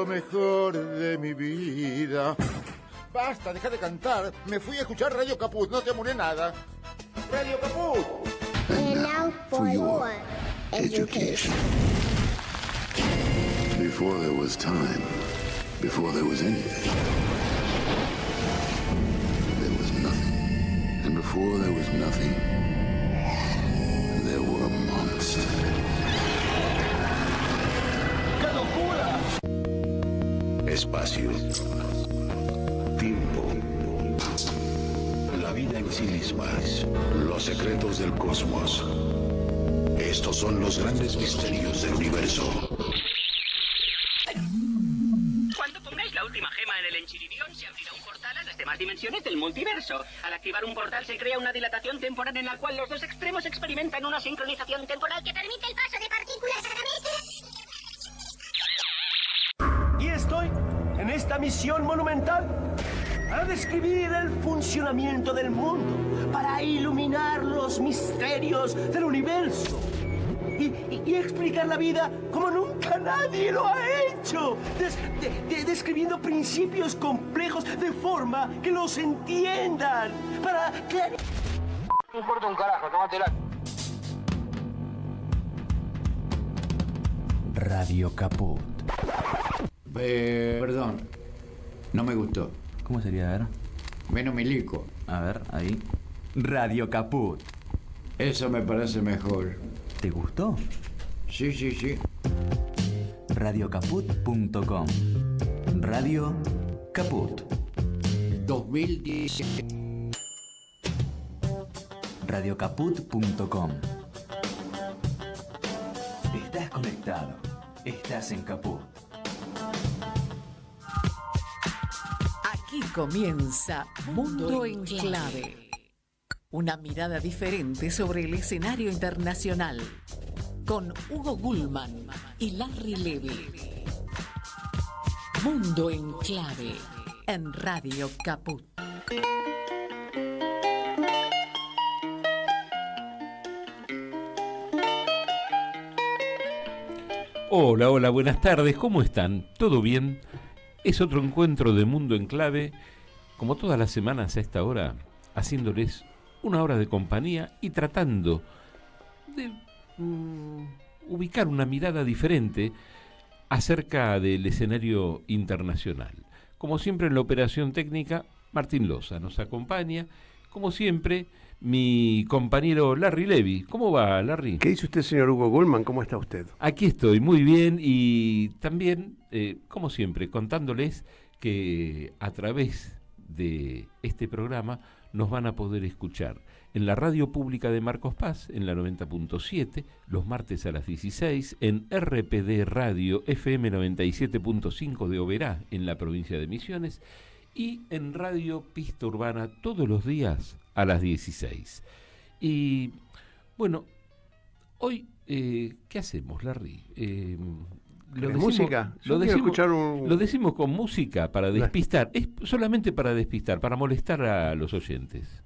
lo mejor de mi vida. Basta, deja de cantar. Me fui a escuchar Radio Caput, no te amoré nada. Radio Caput. And now for your education. Before there was time, before there was anything, there was nothing. And before there was nothing, there were monsters. ¡Qué locura! Espacio. Tiempo. La vida en sí misma. Los secretos del cosmos. Estos son los grandes misterios del universo. Cuando pongáis la última gema en el Enchiridion, se abrirá un portal a las demás dimensiones del multiverso. Al activar un portal se crea una dilatación temporal en la cual los dos extremos experimentan una sincronización temporal que permite el paso de partículas a través de... Y estoy en esta misión monumental para describir el funcionamiento del mundo, para iluminar los misterios del universo y explicar la vida como nunca nadie lo ha hecho, describiendo principios complejos de forma que los entiendan, para que... No importa un carajo, tómatela. Radio Caput. Perdón, no me gustó. ¿Cómo sería? A ver. Menos milico. A ver, ahí. Radio Caput. Eso me parece mejor. ¿Te gustó? Sí, sí, sí. Radiocaput.com. Radio Caput. 2010. Radiocaput.com. Estás conectado. Estás en Caput. Aquí comienza Mundo en Clave. Una mirada diferente sobre el escenario internacional. Con Hugo Gulman y Larry Levy. Mundo en Clave. En Radio Caput. Hola, hola, buenas tardes, ¿cómo están? ¿Todo bien? Es otro encuentro de Mundo en Clave, como todas las semanas a esta hora, haciéndoles una hora de compañía y tratando de ubicar una mirada diferente acerca del escenario internacional. Como siempre en la operación técnica, Martín Loza nos acompaña, como siempre, mi compañero Larry Levy. ¿Cómo va, Larry? ¿Qué dice usted, señor Hugo Gulman? ¿Cómo está usted? Aquí estoy, muy bien, y también, como siempre, contándoles que a través de este programa nos van a poder escuchar en la radio pública de Marcos Paz, en la 90.7, los martes a las 16, en RPD Radio FM 97.5 de Oberá, en la provincia de Misiones, y en Radio Pista Urbana todos los días a las 16. Y bueno, hoy, ¿qué hacemos, Larry? ¿Música? Lo decimos con música para despistar, es solamente para despistar, para molestar a los oyentes.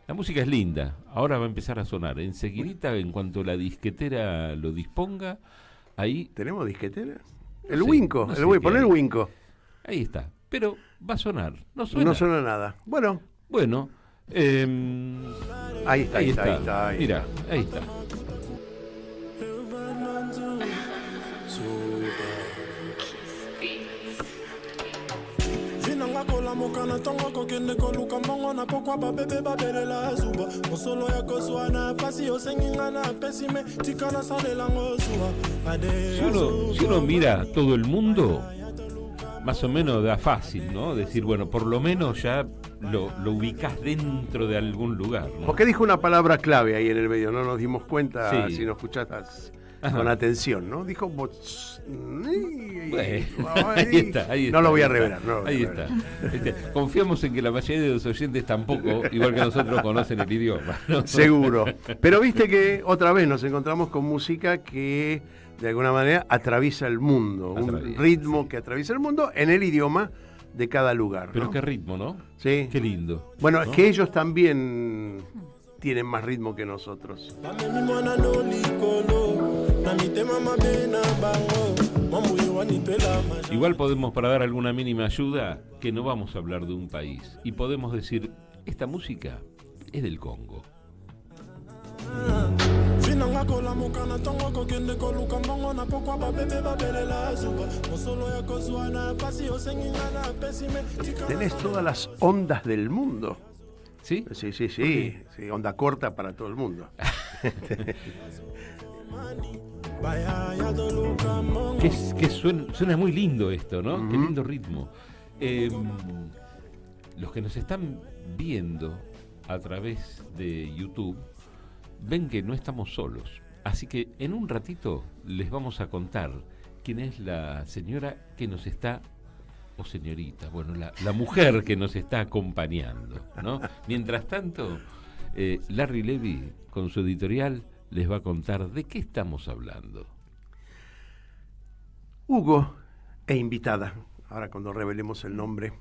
La música es linda, ahora va a empezar a sonar. Enseguidita, en cuanto la disquetera lo disponga, ahí... ¿Tenemos disquetera? El Winco, poner el Winco. Ahí está, pero va a sonar, no suena. No suena nada. Bueno, ahí está. Mira, ahí está. Si uno mira todo el mundo, más o menos da fácil, ¿no? Decir, bueno, por lo menos ya lo ubicás dentro de algún lugar, ¿no? Porque dijo una palabra clave ahí en el medio, no nos dimos cuenta si nos escuchás con atención, ¿no? Dijo ahí está. No lo voy a revelar. Ahí está. Confiamos en que la mayoría de los oyentes tampoco, igual que nosotros, conocen el idioma, ¿no? Seguro. Pero viste que otra vez nos encontramos con música que de alguna manera atraviesa el mundo, un ritmo que atraviesa el mundo en el idioma de cada lugar, ¿no? Pero qué ritmo, ¿no? Sí. Qué lindo. Bueno, ¿no? Es que ellos también tienen más ritmo que nosotros. Igual podemos, para dar alguna mínima ayuda, que no vamos a hablar de un país. Y podemos decir, esta música es del Congo. Tenés todas las ondas del mundo. ¿Sí? Sí, sí, sí. Sí, onda corta para todo el mundo. Suena muy lindo esto, ¿no? Qué lindo ritmo. Los que nos están viendo a través de YouTube ven que no estamos solos. Así que en un ratito les vamos a contar quién es la señora que nos está, o señorita, bueno, la mujer que nos está acompañando, ¿no? Mientras tanto, Larry Levy, con su editorial, les va a contar de qué estamos hablando. Hugo e invitada, ahora cuando revelemos el nombre.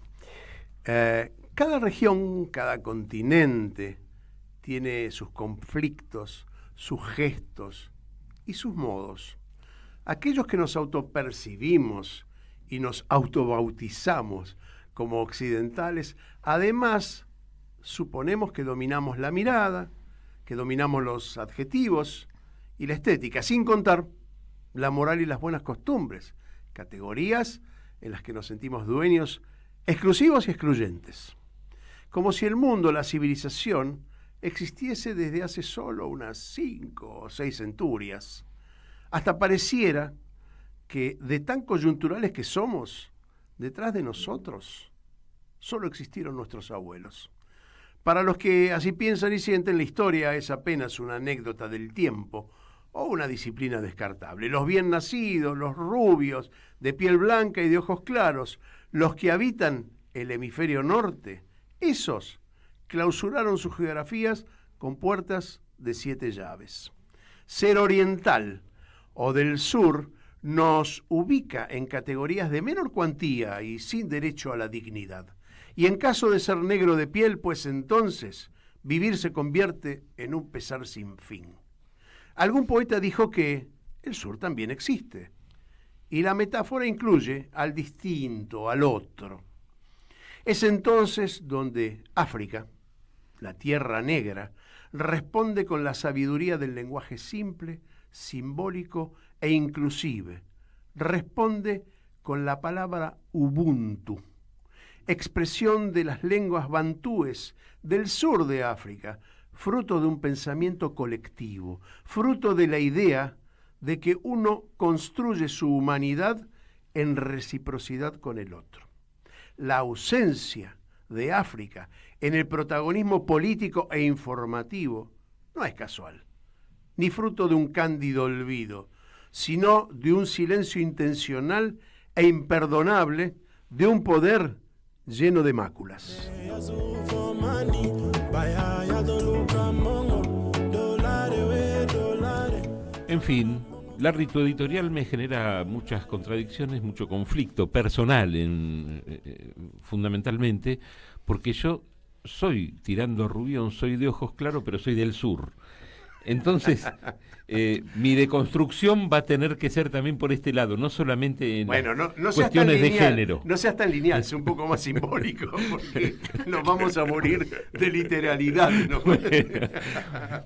Cada región, cada continente tiene sus conflictos, sus gestos y sus modos. Aquellos que nos autopercibimos y nos autobautizamos como occidentales, además suponemos que dominamos la mirada, que dominamos los adjetivos y la estética, sin contar la moral y las buenas costumbres, categorías en las que nos sentimos dueños exclusivos y excluyentes. Como si el mundo, la civilización, existiese desde hace solo unas 5 o 6 centurias. Hasta pareciera que, de tan coyunturales que somos, detrás de nosotros solo existieron nuestros abuelos. Para los que así piensan y sienten, la historia es apenas una anécdota del tiempo o una disciplina descartable. Los bien nacidos, los rubios, de piel blanca y de ojos claros, los que habitan el hemisferio norte, esos clausuraron sus geografías con puertas de 7 llaves. Ser oriental o del sur nos ubica en categorías de menor cuantía y sin derecho a la dignidad. Y en caso de ser negro de piel, pues entonces vivir se convierte en un pesar sin fin. Algún poeta dijo que el sur también existe, y la metáfora incluye al distinto, al otro. Es entonces donde África, la tierra negra, responde con la sabiduría del lenguaje simple, simbólico e inclusive. Responde con la palabra Ubuntu, expresión de las lenguas bantúes del sur de África, fruto de un pensamiento colectivo, fruto de la idea de que uno construye su humanidad en reciprocidad con el otro. La ausencia de África en el protagonismo político e informativo no es casual, ni fruto de un cándido olvido, sino de un silencio intencional e imperdonable de un poder lleno de máculas. En fin, Larry, tu editorial me genera muchas contradicciones, mucho conflicto personal, fundamentalmente, porque yo soy, tirando rubión, soy de ojos claros, pero soy del sur. Entonces, mi deconstrucción va a tener que ser también por este lado, no solamente en cuestiones de género. No seas tan lineal, es un poco más simbólico, porque nos vamos a morir de literalidad, ¿no?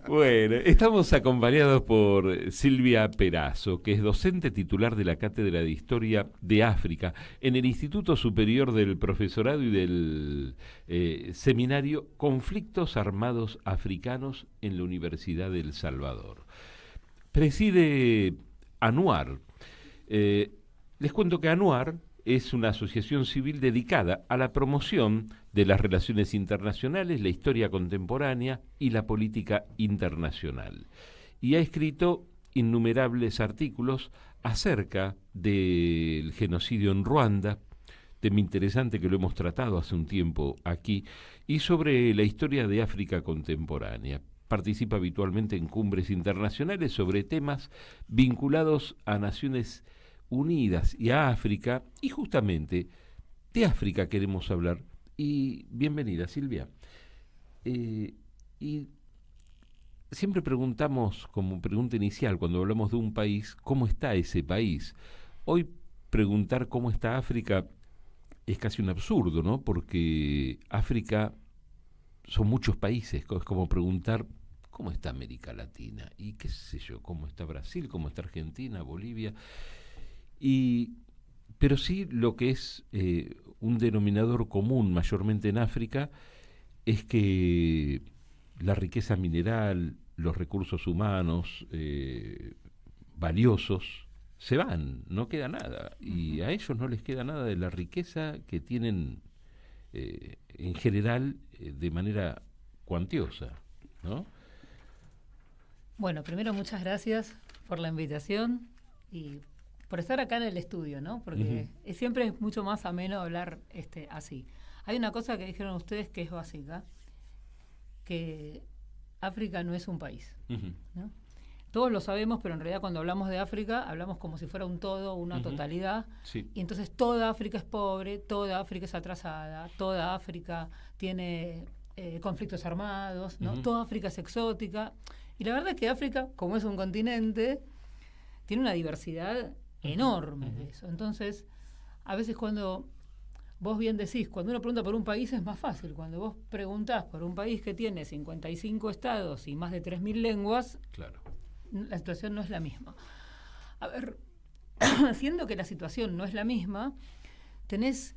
Bueno, estamos acompañados por Silvia Perazo, que es docente titular de la Cátedra de Historia de África en el Instituto Superior del Profesorado y del Seminario Conflictos Armados Africanos en la Universidad de El Salvador. Preside ANUAR. Les cuento que ANUAR es una asociación civil dedicada a la promoción de las relaciones internacionales, la historia contemporánea y la política internacional. Y ha escrito innumerables artículos acerca del genocidio en Ruanda, tema interesante que lo hemos tratado hace un tiempo aquí, y sobre la historia de África contemporánea. Participa habitualmente en cumbres internacionales sobre temas vinculados a Naciones Unidas y a África, y justamente de África queremos hablar. Y bienvenida, Silvia. Y siempre preguntamos, como pregunta inicial, cuando hablamos de un país, ¿cómo está ese país? Hoy preguntar cómo está África es casi un absurdo, ¿no? Porque África son muchos países, es como preguntar cómo está América Latina y qué sé yo, cómo está Brasil, cómo está Argentina, Bolivia. Pero sí lo que es un denominador común mayormente en África es que la riqueza mineral, los recursos humanos valiosos se van, no queda nada, y a ellos no les queda nada de la riqueza que tienen en general de manera cuantiosa, ¿no? Bueno, primero muchas gracias por la invitación y por estar acá en el estudio, ¿no? Porque siempre es mucho más ameno hablar así. Hay una cosa que dijeron ustedes que es básica, que África no es un país, ¿no? Todos lo sabemos, pero en realidad cuando hablamos de África, hablamos como si fuera un todo, una totalidad. Sí. Y entonces toda África es pobre, toda África es atrasada, toda África tiene conflictos armados, ¿no? Toda África es exótica. Y la verdad es que África, como es un continente, tiene una diversidad enorme de eso. Entonces, a veces cuando vos bien decís, cuando uno pregunta por un país es más fácil. Cuando vos preguntás por un país que tiene 55 estados y más de 3.000 lenguas, claro, la situación no es la misma. A ver, siendo que la situación no es la misma, tenés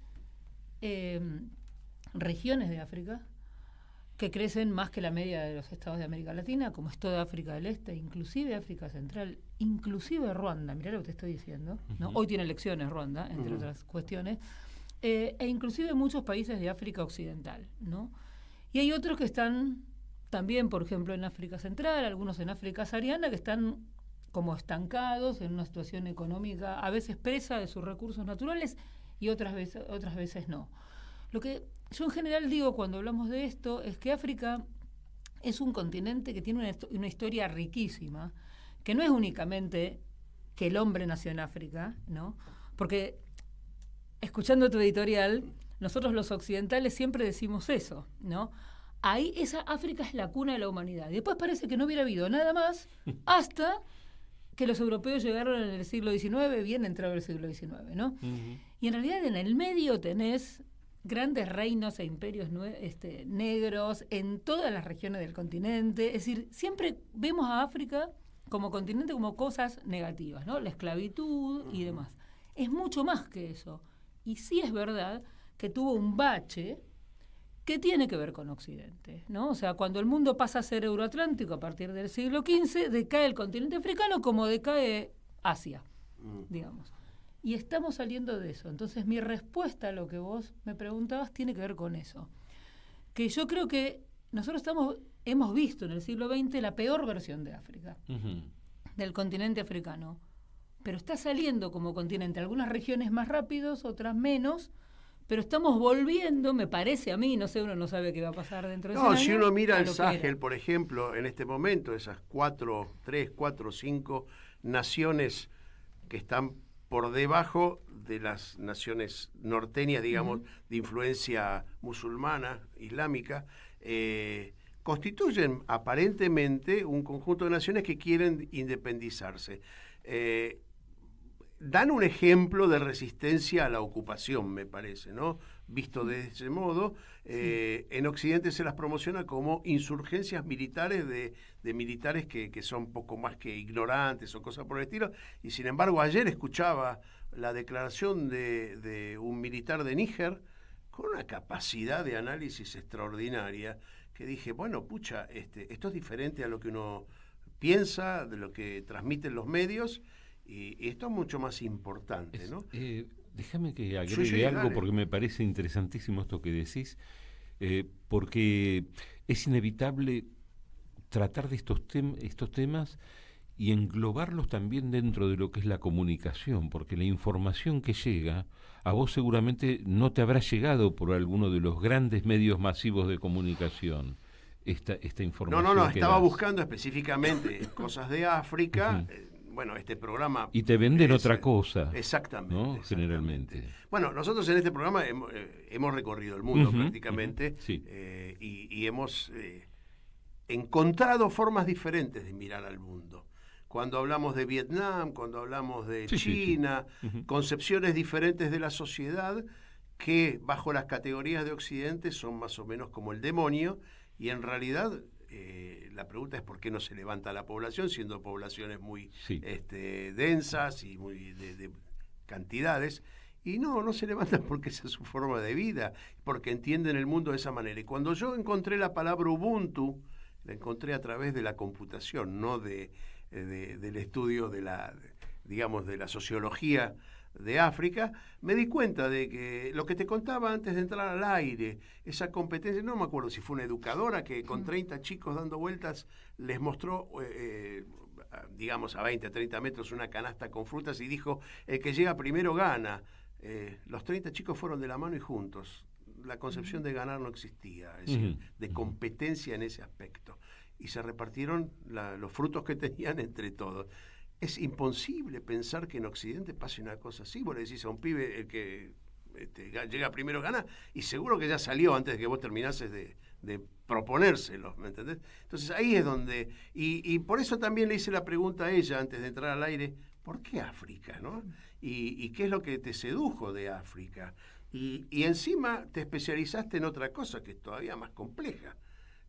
regiones de África que crecen más que la media de los estados de América Latina, como es toda África del Este, inclusive África Central, inclusive Ruanda, mirá lo que te estoy diciendo, ¿no? Hoy tiene elecciones Ruanda, entre otras cuestiones, e inclusive muchos países de África Occidental, ¿no? Y hay otros que están también, por ejemplo, en África Central, algunos en África Sahariana, que están como estancados en una situación económica, a veces presa de sus recursos naturales y otras veces no. Lo que yo en general digo cuando hablamos de esto es que África es un continente que tiene una historia riquísima, que no es únicamente que el hombre nació en África, ¿no? Porque, escuchando tu editorial, nosotros los occidentales siempre decimos eso, ¿no? Ahí esa África es la cuna de la humanidad. Y después parece que no hubiera habido nada más hasta que los europeos llegaron en el siglo XIX, bien entrado el siglo XIX, ¿no? Y en realidad en el medio tenés grandes reinos e imperios negros en todas las regiones del continente. Es decir, siempre vemos a África como continente como cosas negativas, ¿no? La esclavitud y demás. Es mucho más que eso. Y sí es verdad que tuvo un bache que tiene que ver con Occidente, ¿no? O sea, cuando el mundo pasa a ser euroatlántico a partir del siglo XV, decae el continente africano como decae Asia, digamos. Y estamos saliendo de eso. Entonces, mi respuesta a lo que vos me preguntabas tiene que ver con eso. Que yo creo que nosotros hemos visto en el siglo XX la peor versión de África, del continente africano. Pero está saliendo como continente. Algunas regiones más rápidos, otras menos. Pero estamos volviendo, me parece a mí, no sé, uno no sabe qué va a pasar dentro de ese año. No, si uno mira el Sahel, por ejemplo, en este momento, esas 3, 4, 5 naciones que están por debajo de las naciones norteñas, digamos, de influencia musulmana, islámica, constituyen aparentemente un conjunto de naciones que quieren independizarse. Dan un ejemplo de resistencia a la ocupación, me parece, ¿no? Visto de ese modo, en Occidente se las promociona como insurgencias militares de militares que son poco más que ignorantes o cosas por el estilo, y sin embargo ayer escuchaba la declaración de un militar de Níger con una capacidad de análisis extraordinaria, que dije, bueno, pucha, esto es diferente a lo que uno piensa, de lo que transmiten los medios, y esto es mucho más importante, ¿no? Déjame que agregue algo, dale, porque me parece interesantísimo esto que decís, porque es inevitable tratar de estos temas y englobarlos también dentro de lo que es la comunicación, porque la información que llega, a vos seguramente no te habrá llegado por alguno de los grandes medios masivos de comunicación. Esta información. No, estaba buscando específicamente cosas de África. Bueno, este programa... Y te venden otra cosa. Exactamente. ¿No? Generalmente. Bueno, nosotros en este programa hemos recorrido el mundo prácticamente, sí. Y hemos encontrado formas diferentes de mirar al mundo. cuando hablamos de Vietnam, cuando hablamos de Sí, China, sí, sí. concepciones diferentes de la sociedad que bajo las categorías de Occidente son más o menos como el demonio, y en realidad la pregunta es por qué no se levanta la población, siendo poblaciones muy densas y muy de cantidades. Y no se levantan porque esa es su forma de vida, porque entienden el mundo de esa manera. Y cuando yo encontré la palabra Ubuntu, la encontré a través de la computación, no del estudio de la sociología de África, me di cuenta de que lo que te contaba antes de entrar al aire, esa competencia, no me acuerdo si fue una educadora que con 30 chicos dando vueltas les mostró a 20, a 30 metros una canasta con frutas y dijo, el que llega primero gana. Los 30 chicos fueron de la mano y juntos. La concepción de ganar no existía, es decir, de competencia en ese aspecto. Y se repartieron los frutos que tenían entre todos. Es imposible pensar que en Occidente pase una cosa así. Vos le decís a un pibe, el que llega primero gana, y seguro que ya salió antes de que vos terminases de proponérselo, ¿me entendés? Entonces ahí es donde... Y por eso también le hice la pregunta a ella antes de entrar al aire, ¿por qué África, no? ¿Y qué es lo que te sedujo de África? Y encima te especializaste en otra cosa que es todavía más compleja,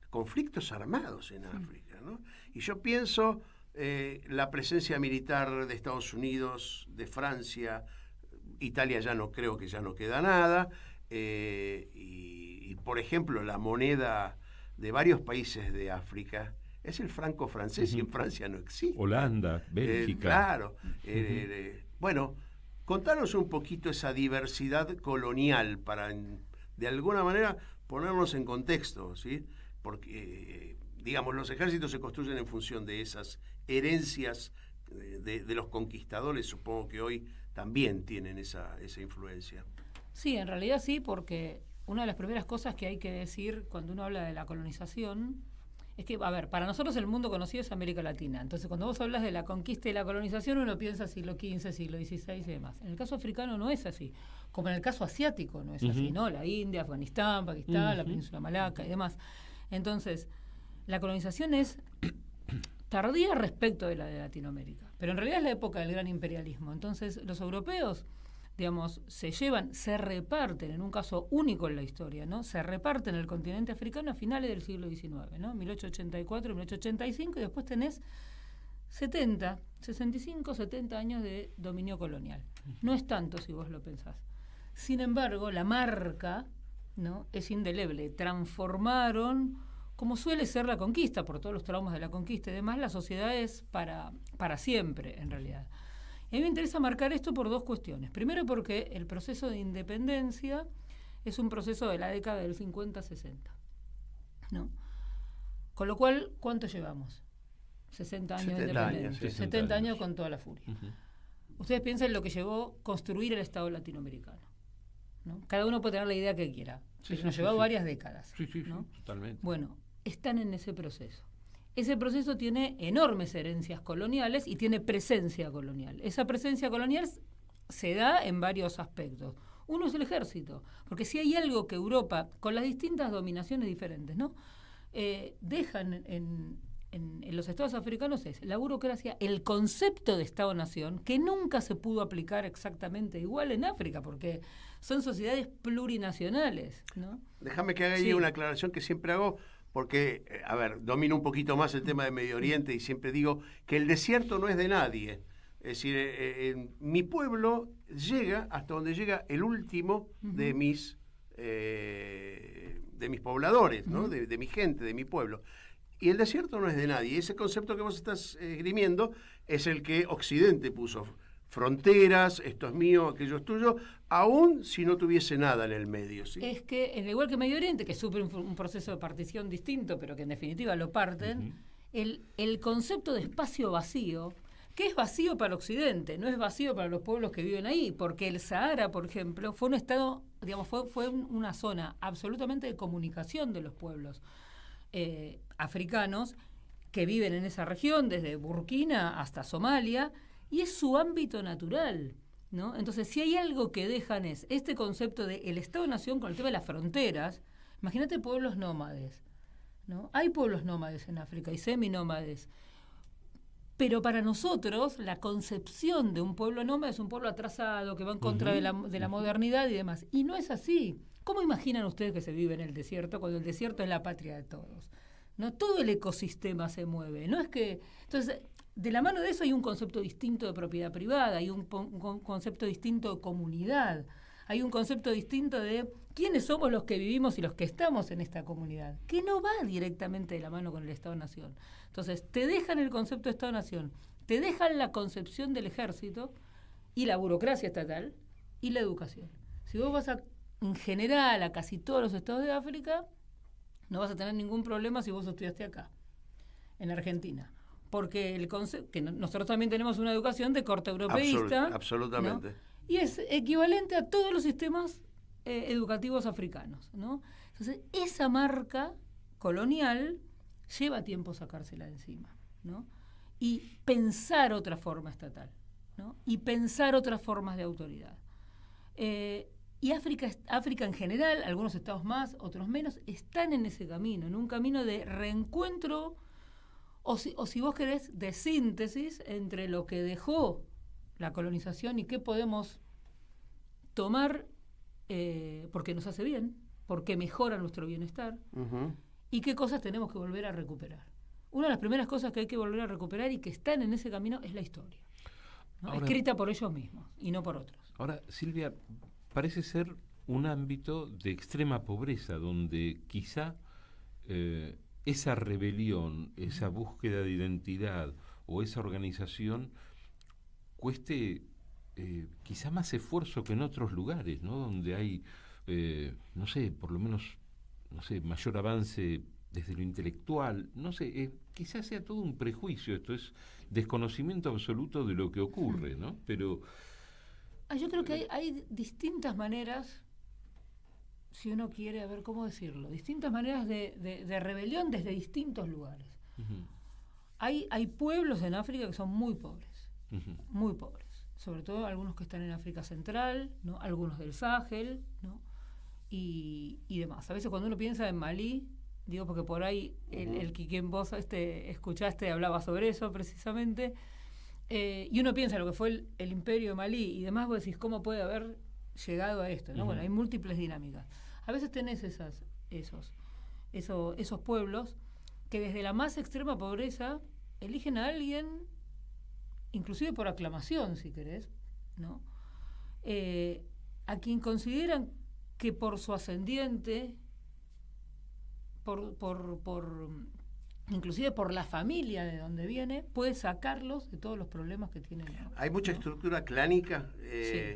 conflictos armados en África, ¿no? Y yo pienso la presencia militar de Estados Unidos, de Francia, Italia ya no creo que ya no queda nada, y por ejemplo la moneda de varios países de África es el franco francés, y en Francia no existe. Holanda, Bélgica. Claro. Bueno, contanos un poquito esa diversidad colonial para, de alguna manera, ponernos en contexto, ¿sí? Porque, digamos, los ejércitos se construyen en función de esas herencias de los conquistadores, supongo que hoy también tienen esa influencia. Sí, en realidad sí, porque una de las primeras cosas que hay que decir cuando uno habla de la colonización es que, a ver, para nosotros el mundo conocido es América Latina. Entonces, cuando vos hablas de la conquista y la colonización, uno piensa siglo XV, siglo XVI y demás. En el caso africano no es así. Como en el caso asiático no es así, ¿no? La India, Afganistán, Pakistán, la península Malaca y demás. Entonces, la colonización es tardía respecto de la de Latinoamérica. Pero en realidad es la época del gran imperialismo. Entonces, los europeos, digamos, se reparten, en un caso único en la historia, ¿no? Se reparten el continente africano a finales del siglo XIX, ¿no? 1884, 1885, y después tenés 65, 70 años de dominio colonial. No es tanto si vos lo pensás. Sin embargo, la marca, ¿no?, es indeleble. Transformaron, como suele ser la conquista, por todos los traumas de la conquista y demás, las sociedades para siempre, en realidad. A mí me interesa marcar esto por dos cuestiones. Primero, porque el proceso de independencia es un proceso de la década del 50-60, ¿no? Con lo cual, ¿cuánto llevamos? 60 años de independencia. 70 años con toda la furia. Ustedes piensen lo que llevó construir el Estado latinoamericano, ¿no? Cada uno puede tener la idea que quiera, pero nos llevó varias décadas. ¿No? Totalmente. Bueno, están en ese proceso. Ese proceso tiene enormes herencias coloniales y tiene presencia colonial. Esa presencia colonial se da en varios aspectos. Uno es el ejército, porque si hay algo que Europa, con las distintas dominaciones diferentes, ¿no?, dejan en los estados africanos es la burocracia, el concepto de Estado-Nación, que nunca se pudo aplicar exactamente igual en África, porque son sociedades plurinacionales, ¿no? Déjame que haga ahí una aclaración que siempre hago, porque, a ver, domino un poquito más el tema de Medio Oriente y siempre digo que el desierto no es de nadie. Es decir, mi pueblo llega hasta donde llega el último de mis pobladores, ¿no? De mi gente, de mi pueblo. Y el desierto no es de nadie. Ese concepto que vos estás esgrimiendo es el que Occidente puso. Fronteras, esto es mío, aquello es tuyo, aún si no tuviese nada en el medio, ¿sí? Es que, al igual que Medio Oriente, que sufre un proceso de partición distinto, pero que en definitiva lo parten, el concepto de espacio vacío, que es vacío para Occidente, no es vacío para los pueblos que viven ahí, porque el Sahara, por ejemplo, fue un estado, digamos, fue una zona absolutamente de comunicación de los pueblos africanos que viven en esa región, desde Burkina hasta Somalia, y es su ámbito natural, ¿no? Entonces, si hay algo que dejan es este concepto de el Estado-Nación con el tema de las fronteras. Imagínate pueblos nómades, ¿no? Hay pueblos nómades en África y seminómades, Pero para nosotros, la concepción de un pueblo nómada es un pueblo atrasado, que va en contra de la modernidad y demás. Y no es así. ¿Cómo imaginan ustedes que se vive en el desierto cuando el desierto es la patria de todos? ¿No? Todo el ecosistema se mueve. No es que. Entonces, de la mano de eso hay un concepto distinto de propiedad privada, hay un concepto distinto de comunidad, hay un concepto distinto de quiénes somos los que vivimos y los que estamos en esta comunidad, que no va directamente de la mano con el Estado-Nación. Entonces, te dejan el concepto de Estado-Nación, te dejan la concepción del ejército y la burocracia estatal y la educación. Si vos vas en general a casi todos los estados de África, no vas a tener ningún problema si vos estudiaste acá, en Argentina. Porque que nosotros también tenemos una educación de corte europeísta. Absolutamente. ¿No? Y es equivalente a todos los sistemas educativos africanos, ¿no? Entonces, esa marca colonial lleva tiempo sacársela de encima, ¿no? Y pensar otra forma estatal, ¿no? Y pensar otras formas de autoridad. Y África en general, algunos estados más, otros menos, están en ese camino, en un camino de reencuentro, o si vos querés, de síntesis entre lo que dejó la colonización y qué podemos tomar porque nos hace bien, porque mejora nuestro bienestar, y qué cosas tenemos que volver a recuperar. Una de las primeras cosas que hay que volver a recuperar y que están en ese camino es la historia, ¿no? Ahora, escrita por ellos mismos y no por otros. Ahora, Silvia, parece ser un ámbito de extrema pobreza, donde quizá esa rebelión, esa búsqueda de identidad o esa organización cueste quizá más esfuerzo que en otros lugares, ¿no? Donde hay, no sé, por lo menos, no sé, mayor avance desde lo intelectual, no sé, quizás sea todo un prejuicio, esto es desconocimiento absoluto de lo que ocurre, ¿no? Pero yo creo que hay distintas maneras, si uno quiere, a ver cómo decirlo, distintas maneras de rebelión desde distintos lugares. Hay pueblos en África que son muy pobres, muy pobres, sobre todo algunos que están en África Central, ¿no? Algunos del Sahel, ¿no? y demás. A veces cuando uno piensa en Malí, digo porque por ahí el que vos escuchaste hablaba sobre eso precisamente, y uno piensa lo que fue el imperio de Malí y demás, vos decís, ¿cómo puede haber llegado a esto? ¿No? Bueno, hay múltiples dinámicas. A veces tenés esos pueblos que desde la más extrema pobreza eligen a alguien, inclusive por aclamación, si querés, ¿no? A quien consideran que por su ascendiente, inclusive por la familia de donde viene, puede sacarlos de todos los problemas que tienen. ¿Hay mucha estructura clánica?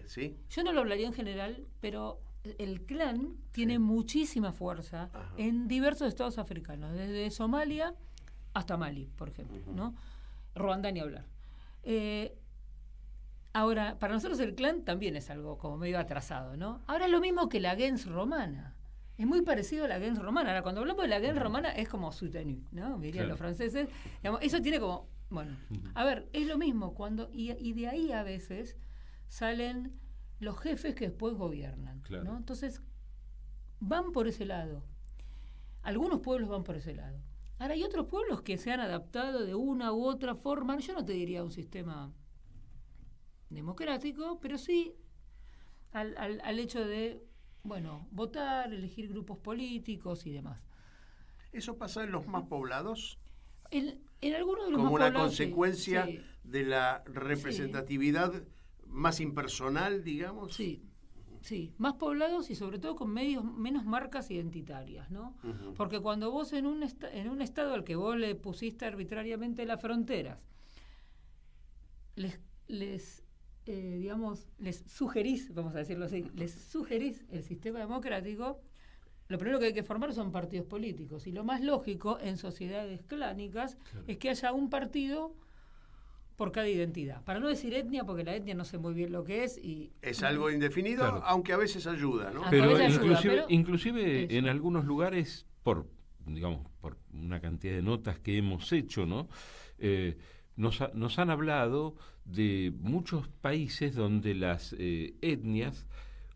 ¿Sí? Yo no lo hablaría en general, pero el clan tiene muchísima fuerza en diversos estados africanos, desde Somalia hasta Mali, por ejemplo, ¿no? Ruanda ni hablar. Ahora, para nosotros el clan también es algo como medio atrasado, ¿no? Ahora es lo mismo que la gens romana. Es muy parecido a la gens romana. Ahora, cuando hablamos de la gens romana es como soutenu, ¿no? Me dirían los franceses. Digamos, eso tiene como, bueno, a ver, es lo mismo cuando y de ahí a veces salen los jefes que después gobiernan, ¿no? Entonces, van por ese lado. Algunos pueblos van por ese lado. Ahora, hay otros pueblos que se han adaptado de una u otra forma. Yo no te diría un sistema democrático, pero sí al hecho de, bueno, votar, elegir grupos políticos y demás. ¿Eso pasa en los más poblados? En algunos de los como más una poblados, consecuencia sí, de la representatividad más impersonal, digamos. Sí, más poblados y sobre todo con menos marcas identitarias, ¿no? Porque cuando vos en un estado al que vos le pusiste arbitrariamente las fronteras, les sugerís, vamos a decirlo así, les sugerís el sistema democrático, lo primero que hay que formar son partidos políticos. Y lo más lógico en sociedades clánicas es que haya un partido por cada identidad. Para no decir etnia, porque la etnia no sé muy bien lo que es. Es algo indefinido, aunque a veces ayuda, ¿no? Pero inclusive en algunos lugares, por una cantidad de notas que hemos hecho, ¿no? Nos han hablado de muchos países donde las etnias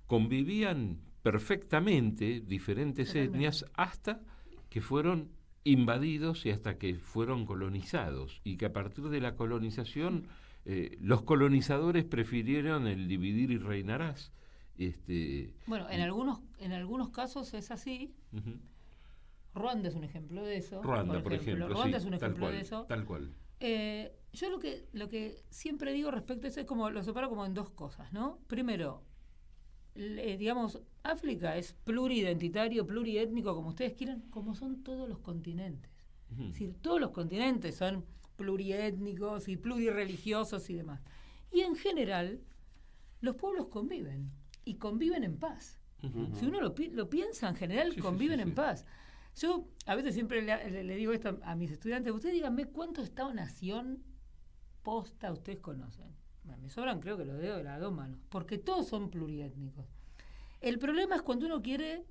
convivían perfectamente, diferentes etnias, hasta que fueron invadidos y hasta que fueron colonizados, y que a partir de la colonización los colonizadores prefirieron el dividir y reinarás. Bueno, en algunos casos es así. Uh-huh. Ruanda es un ejemplo de eso. Ruanda, por ejemplo. Ruanda sí, es un ejemplo cual, de eso. Tal cual. Yo lo que siempre digo respecto a eso es como lo separo como en dos cosas, ¿no? Primero, digamos, África es pluridentitario, pluriétnico, como ustedes quieran, como son todos los continentes. Uh-huh. Es decir, todos los continentes son pluriétnicos y plurirreligiosos y demás. Y en general, los pueblos conviven, y conviven en paz. Uh-huh. Si uno lo piensa, en general conviven en paz. Yo a veces siempre le digo esto a mis estudiantes: ustedes díganme cuántos Estado-nación posta ustedes conocen. Bueno, me sobran, creo que los dedos de las dos manos, porque todos son pluriétnicos. El problema es cuando uno quiere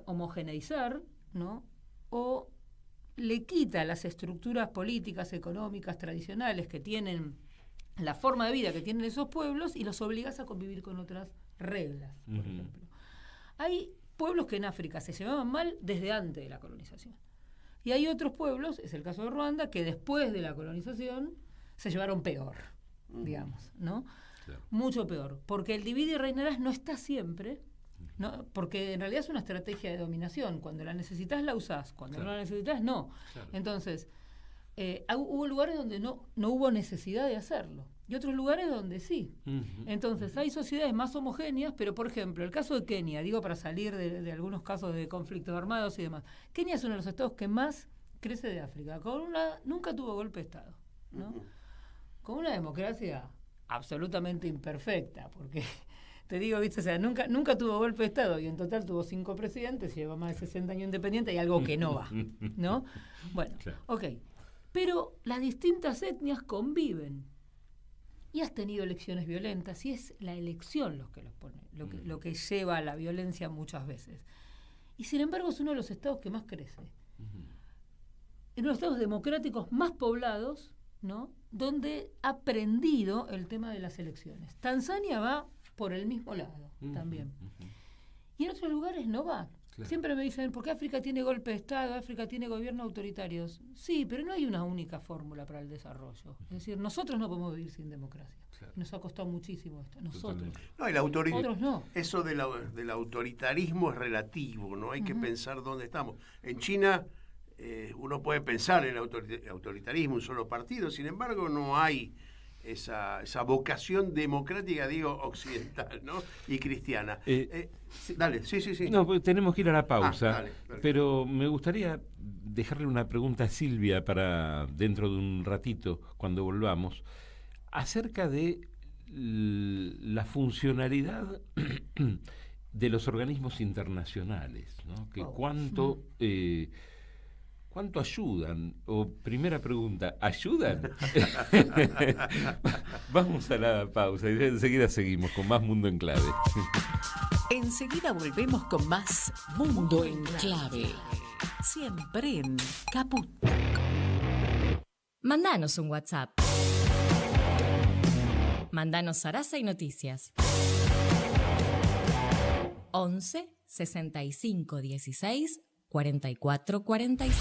homogeneizar, ¿no? O le quita las estructuras políticas, económicas, tradicionales que tienen, la forma de vida que tienen esos pueblos, y los obligas a convivir con otras reglas, por ejemplo. Hay pueblos que en África se llevaban mal desde antes de la colonización. Y hay otros pueblos, es el caso de Ruanda, que después de la colonización se llevaron peor, digamos, ¿no? Claro. Mucho peor. Porque el divide y reinarás no está siempre, ¿no? Porque en realidad es una estrategia de dominación. Cuando la necesitas la usás, cuando no la necesitas no. Claro. Entonces, hubo lugares donde no hubo necesidad de hacerlo, y otros lugares donde sí. Entonces hay sociedades más homogéneas, pero por ejemplo, el caso de Kenia, digo para salir de algunos casos de conflictos armados y demás. Kenia es uno de los estados que más crece de África, nunca tuvo golpe de Estado, ¿no? Con una democracia absolutamente imperfecta, porque te digo, ¿viste? O sea, nunca tuvo golpe de Estado, y en total tuvo 5 presidentes, lleva más de 60 años independiente, y algo que no va, ¿no? Bueno, claro. Ok. Pero las distintas etnias conviven, y has tenido elecciones violentas, y es la elección lo que lleva a la violencia muchas veces. Y sin embargo es uno de los estados que más crece. En los estados democráticos más poblados, ¿no? Donde ha aprendido el tema de las elecciones. Tanzania va por el mismo lado también. Y en otros lugares no va. Claro. Siempre me dicen, ¿por qué África tiene golpe de Estado? África tiene gobiernos autoritarios. Sí, pero no hay una única fórmula para el desarrollo. Es decir, nosotros no podemos vivir sin democracia. Claro. Nos ha costado muchísimo esto. Nosotros. No, otros no. Eso del autoritarismo es relativo, ¿no? Hay que pensar dónde estamos. En China uno puede pensar en el autoritarismo, un solo partido, sin embargo no hay esa vocación democrática, digo, occidental, ¿no? Y cristiana. Dale, sí. No, pues tenemos que ir a la pausa, dale. Pero me gustaría dejarle una pregunta a Silvia para dentro de un ratito, cuando volvamos, acerca de la funcionalidad de los organismos internacionales, ¿no? Que ¿cuánto ayudan? O primera pregunta, ¿ayudan? Vamos a la pausa y enseguida seguimos con más Mundo en Clave. Enseguida volvemos con más Mundo en Clave. Siempre en Caput. Mandanos un WhatsApp. Mandanos Sarasa y Noticias. 11 65 16 44 46.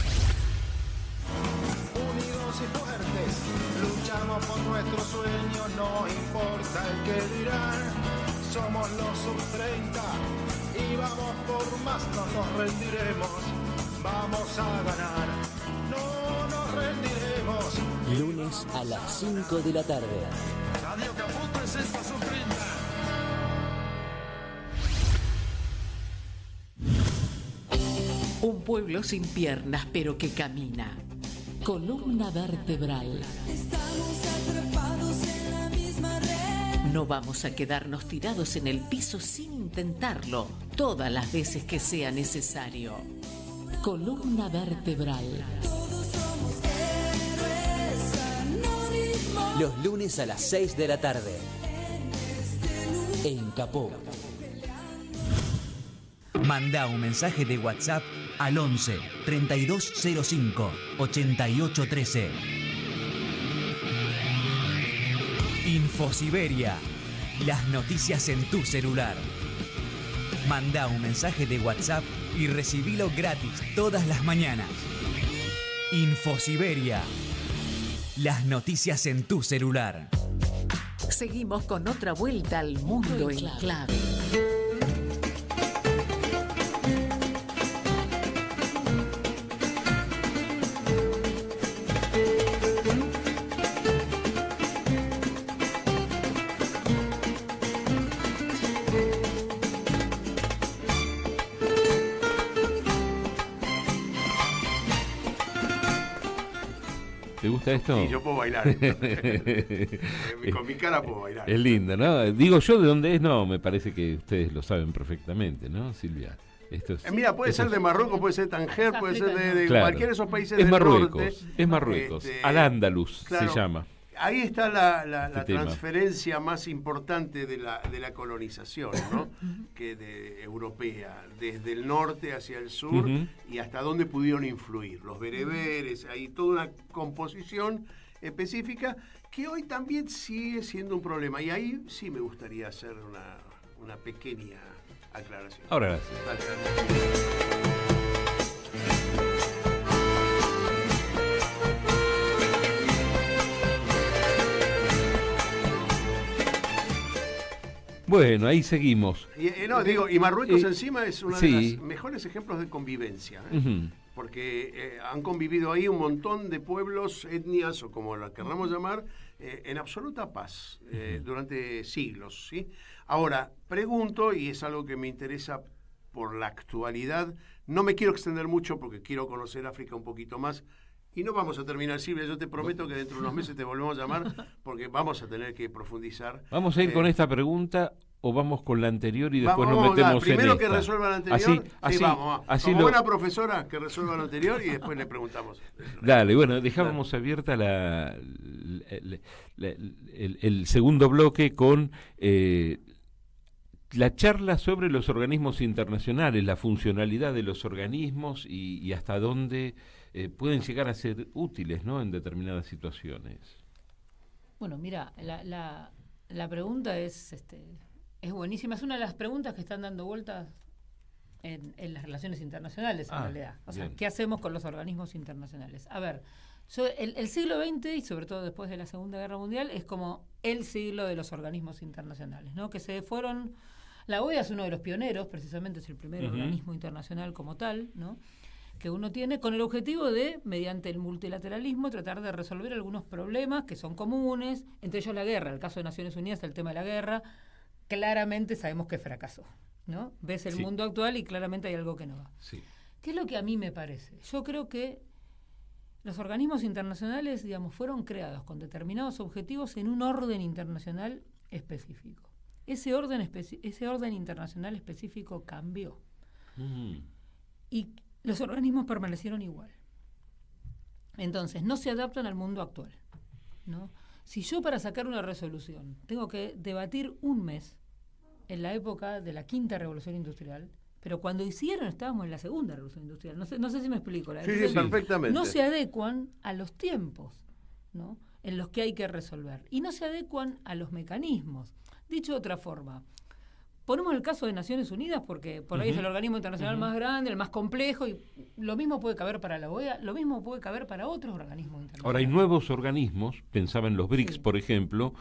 Unidos y fuertes, luchamos por nuestro sueño, no importa el que dirán. Somos los sub-30 y vamos por más, no nos rendiremos, vamos a ganar, no nos rendiremos. Lunes a las 5 de la tarde. Radio Caput presenta Sub-30. Un pueblo sin piernas, pero que camina. Columna vertebral. Estamos atrapados en la misma red. No vamos a quedarnos tirados en el piso sin intentarlo todas las veces que sea necesario. Columna vertebral. Todos somos héroes anónimos. Los lunes a las 6 de la tarde. En Capó. Manda un mensaje de WhatsApp al 11 3205 8813. Infosiberia. Las noticias en tu celular. Manda un mensaje de WhatsApp y recibilo gratis todas las mañanas. Infosiberia. Las noticias en tu celular. Seguimos con otra vuelta al mundo en clave. ¿Te gusta esto? Sí, yo puedo bailar. Con mi cara puedo bailar. Es lindo, ¿no? Digo yo de dónde es, no, me parece que ustedes lo saben perfectamente, ¿no, Silvia? Esto es, mira, puede ser de Marruecos, puede ser de Tanger, puede ser de claro. Cualquiera de esos países es del Marruecos, norte. Es Marruecos, Al-Ándalus claro, se llama. Ahí está la Este transferencia más importante de la colonización, ¿no? Que europea, desde el norte hacia el sur y hasta dónde pudieron influir. Los bereberes, hay toda una composición específica que hoy también sigue siendo un problema. Y ahí sí me gustaría hacer una pequeña aclaración. Ahora sí. Bueno, ahí seguimos. Y Marruecos encima es uno de los mejores ejemplos de convivencia. Porque han convivido ahí un montón de pueblos, etnias o como la querramos llamar, en absoluta paz durante siglos. ¿Sí? Ahora, pregunto, y es algo que me interesa por la actualidad, no me quiero extender mucho porque quiero conocer África un poquito más. Y no vamos a terminar, Silvia, yo te prometo que dentro de unos meses te volvemos a llamar porque vamos a tener que profundizar. ¿Vamos a ir con esta pregunta o vamos con la anterior y después nos metemos en esta? Primero que resuelva la anterior, vamos. Así como buena profesora que resuelva la anterior y después le preguntamos. Dale, bueno, dejábamos abierta el segundo bloque con la charla sobre los organismos internacionales, la funcionalidad de los organismos y hasta dónde pueden llegar a ser útiles, ¿no?, en determinadas situaciones. Bueno, mira, la pregunta es buenísima. Es una de las preguntas que están dando vueltas en las relaciones internacionales, en realidad. O sea, ¿qué hacemos con los organismos internacionales? A ver, el siglo XX, y sobre todo después de la Segunda Guerra Mundial, es como el siglo de los organismos internacionales, ¿no? Que se fueron... La OEA es uno de los pioneros, precisamente es el primer organismo internacional como tal, ¿no?, que uno tiene con el objetivo de, mediante el multilateralismo, tratar de resolver algunos problemas que son comunes, entre ellos la guerra. El caso de Naciones Unidas, el tema de la guerra, claramente sabemos que fracasó, ¿no? Ves el mundo actual y claramente hay algo que no va. Sí. ¿Qué es lo que a mí me parece? Yo creo que los organismos internacionales, digamos, fueron creados con determinados objetivos en un orden internacional específico. Ese orden internacional específico cambió. Y los organismos permanecieron igual. Entonces, no se adaptan al mundo actual, ¿no? Si yo para sacar una resolución tengo que debatir un mes en la época de la quinta revolución industrial, pero cuando estábamos en la segunda revolución industrial, no sé si me explico. Sí, perfectamente. No se adecuan a los tiempos, ¿no?, en los que hay que resolver, y no se adecuan a los mecanismos. Dicho de otra forma, ponemos el caso de Naciones Unidas porque por ahí es el organismo internacional más grande, el más complejo, y lo mismo puede caber para la OEA, lo mismo puede caber para otros organismos internacionales. Ahora hay nuevos organismos, pensaba en los BRICS, por ejemplo,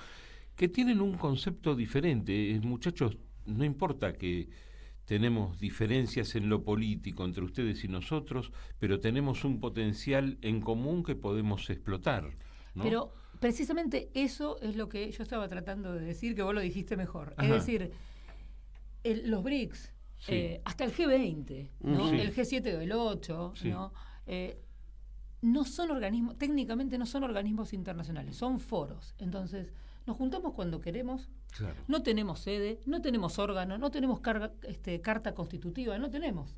que tienen un concepto diferente. Muchachos, no importa que tenemos diferencias en lo político entre ustedes y nosotros, pero tenemos un potencial en común que podemos explotar, ¿no? Pero precisamente eso es lo que yo estaba tratando de decir, que vos lo dijiste mejor. Es decir, los BRICS, hasta el G20, ¿no? El G7 o el 8, ¿no? No son organismos, técnicamente no son organismos internacionales, son foros. Entonces, nos juntamos cuando queremos, no tenemos sede, no tenemos órgano, no tenemos carta constitutiva, no tenemos.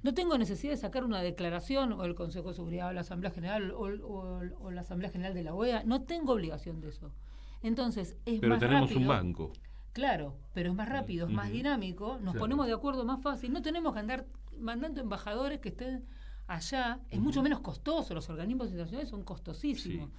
No tengo necesidad de sacar una declaración, o el Consejo de Seguridad, o la Asamblea General, o la Asamblea General de la OEA, no tengo obligación de eso. Entonces, es pero más tenemos rápido. Un banco. Claro, pero es más rápido, es más dinámico, nos ponemos de acuerdo más fácil, no tenemos que andar mandando embajadores que estén allá, es mucho menos costoso, los organismos internacionales son costosísimos.